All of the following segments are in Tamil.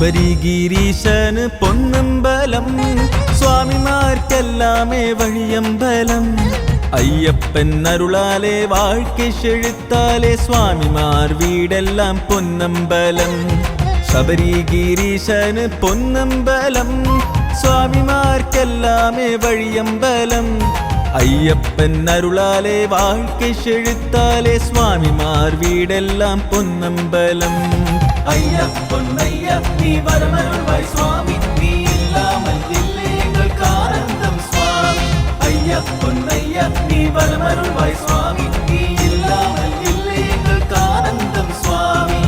ശബരിഗിരീശന് പൊന്നമ്പലം സ്വാമിമാർക്കെല്ലാമേ വഴിയമ്പലം അയ്യപ്പൻ അരുളാലെ വാഴ്ക്കை செழித்தாலே സ്വാമിമാർ വീടെല്ലാം പൊന്നമ്പലം ശബരിഗിരീശന് പൊന്നമ്പലം സ്വാമിമാർക്കെല്ലാമേ വഴിയമ്പലം അയ്യപ്പൻ അരുളാലെ വാഴ്ക്കை செழித்தாலே സ്വാമിമാർ വീടെല്ലാം പൊന്നമ്പലം ஐயப்பொன்னையா நீ வரமருள்வாய் சுவாமி நீ இல்லாமல் இல்லை எங்களுக்கு ஆனந்தம் சுவாமி ஐயப்பொன்னையா நீ வரமருள்வாய் சுவாமி நீ இல்லாமல் இல்லை எங்களுக்கு ஆனந்தம் சுவாமி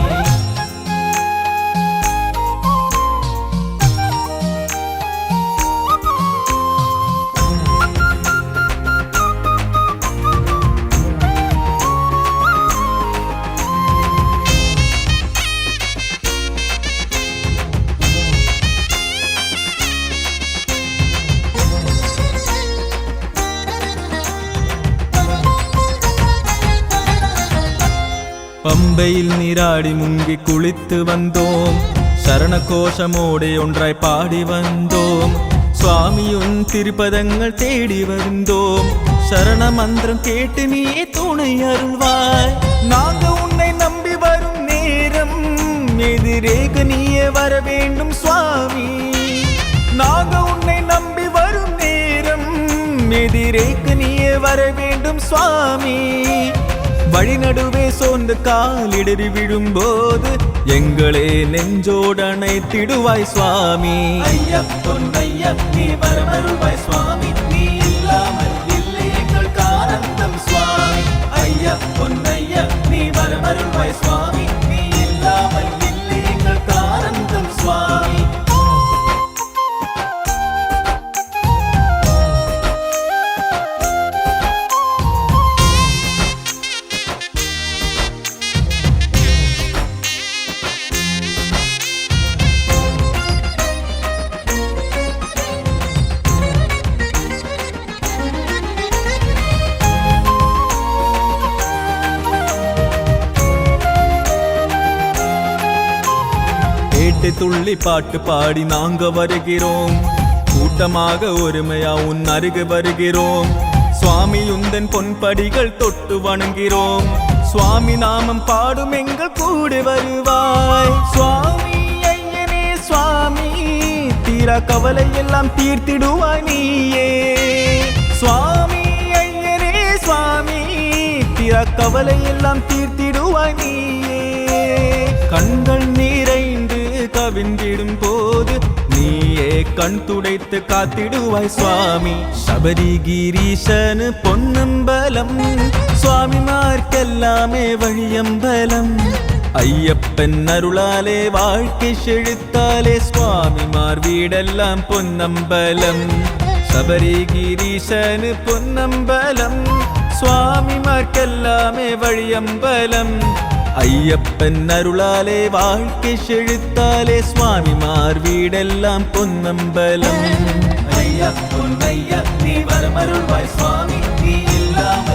പമ്പയിൽ നീരാടി മുങ്ങി കുളിത്ത് വந்தோம் ശരണ കോശമോടെ ഒന്നായി പാടി വந்தோம் സ്വാമിയും തിരുപദങ്ങൾ തേടി വരുந்தோம் ശരണ മന്ത്രം കേട്ട് നീயே துணை அருள்வாய் நாங்க உன்னை நம்பி வரும் நேரம் எதிரேக நீயே வர வேண்டும் சுவாமி நாங்க உன்னை நம்பி வரும் நேரம் எதிரேக நீயே வர வேண்டும் சுவாமி வழி நடுவே சோர்ந்து காலிடறி விழும்போது எங்களே நெஞ்சோடு அணைத்திடுவாய் சுவாமி ஐயப்பொன்னையா நீ வரமருள்வாய் சுவாமி நீ இல்லாமல் இல்லை எங்களுக்கு ஆனந்தம் சுவாமி ஐயப்பொன்னையா நீ வரமருள்வாய் சுவாமி நீ இல்லாமல் இல்லை எங்களுக்கு ஆனந்தம் சுவாமி துள்ளி பாட்டு பாடி நாங்க வருகிறோம் கூட்டமாக ஒருமையா உன் அருகு வருகிறோம் சுவாமி உந்தன் பொன்படிகள் தொட்டு வணங்குகிறோம் சுவாமி நாமம் பாடும் எங்கள் கூடி வருவாய் சுவாமி ஐயனே சுவாமி தீரா கவலை எல்லாம் தீர்த்திடுவாய் நீயே சுவாமி ஐயனே சுவாமி தீரா கவலை எல்லாம் தீர்த்திடுவாய் நீயே கண்கள் நீரைந்து கவிந்திடும் போது நீயே கண் துடைத்து காத்திடுவாய் சுவாமி ശബരിഗിരീശന് പൊന്നമ്പലം സ്വാമിമാർക്കെല്ലാമേ വഴിയമ്പലം അയ്യപ്പൻ അരുളാലെ വാഴ്ക്കை செழித்தாலே സ്വാമിമാർ വീടെല്ലാം പൊന്നമ്പലം ശബരിഗിരീശന് പൊന്നമ്പലം സ്വാമിമാർക്കെല്ലാമേ വഴിയമ്പലം അയ്യപ്പൻ അരുളാലെ വാഴ്ക്കை செழித்தாலே സ്വാമിമാർ വീടെല്ലാം പൊന്നമ്പലം ஐயப்பொன்னையா நீ வரமருள்வாய் சுவாமி நீ இல்லாமல்